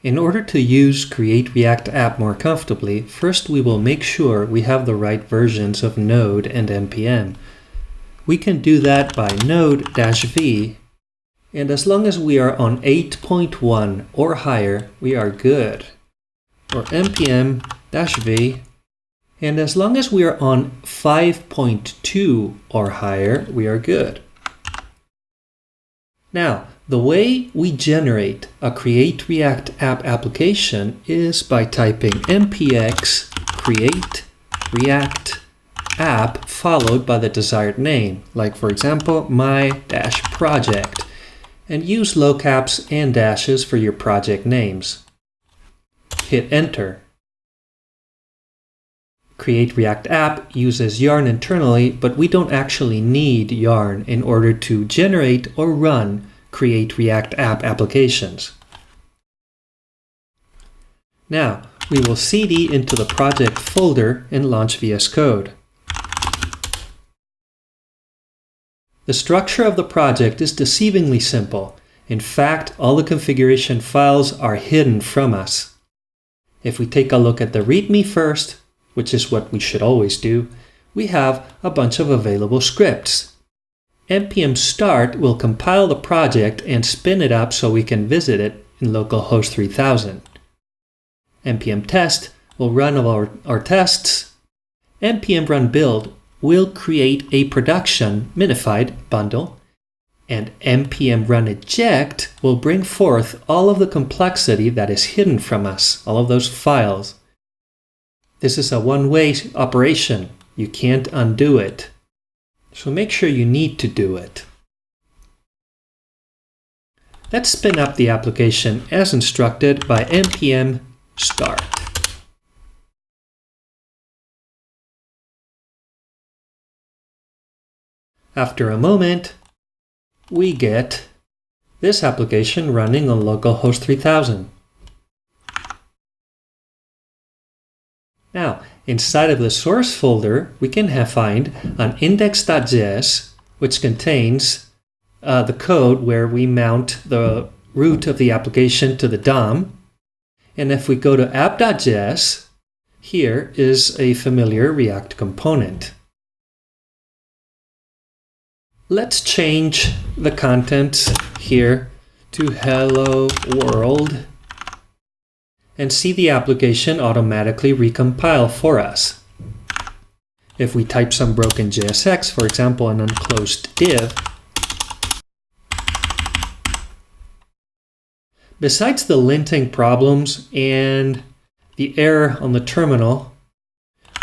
In order to use Create React App more comfortably, first we will make sure we have the right versions of Node and NPM. We can do that by Node-V, and as long as we are on 8.1 or higher, we are good. Or NPM-V, and as long as we are on 5.2 or higher, we are good. Now, the way we generate a Create React App application is by typing npx create react app followed by the desired name, like for example, my-project, and use low caps and dashes for your project names. Hit enter. Create React App uses Yarn internally, but we don't actually need Yarn in order to generate or run Create React App applications. Now, we will cd into the project folder and launch VS Code. The structure of the project is deceivingly simple. In fact, all the configuration files are hidden from us. If we take a look at the README first, which is what we should always do, we have a bunch of available scripts. npm start will compile the project and spin it up so we can visit it in localhost 3000. npm test will run our tests. npm run build will create a production minified bundle, and npm run eject will bring forth all of the complexity that is hidden from us, all of those files. This is a one-way operation. You can't undo it. So make sure you need to do it. Let's spin up the application as instructed by npm start. After a moment, we get this application running on localhost 3000. Now, inside of the source folder, we can find an index.js, which contains the code where we mount the root of the application to the DOM. And if we go to app.js, here is a familiar React component. Let's change the contents here to hello world and see the application automatically recompile for us. If we type some broken JSX, for example, an unclosed div, besides the linting problems and the error on the terminal,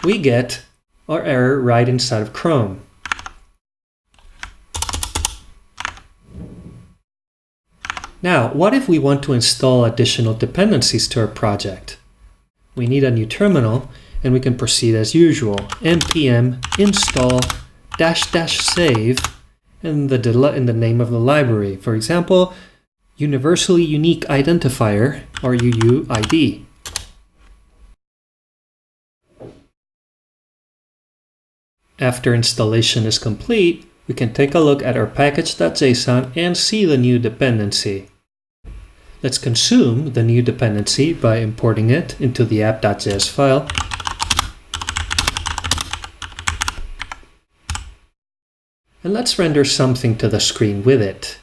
we get our error right inside of Chrome. Now, what if we want to install additional dependencies to our project? We need a new terminal, and we can proceed as usual. npm install --save and the name of the library. For example, universally unique identifier, or UUID. After installation is complete, we can take a look at our package.json and see the new dependency. Let's consume the new dependency by importing it into the app.js file. And let's render something to the screen with it.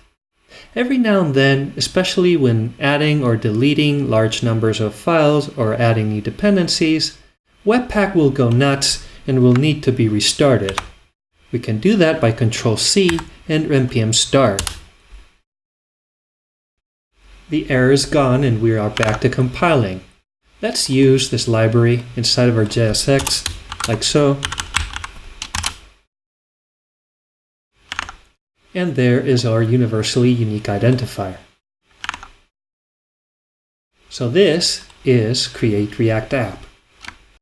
Every now and then, especially when adding or deleting large numbers of files or adding new dependencies, Webpack will go nuts and will need to be restarted. We can do that by Ctrl+C and npm start. The error is gone and we are back to compiling. Let's use this library inside of our JSX, like so. And there is our universally unique identifier. So this is Create React App.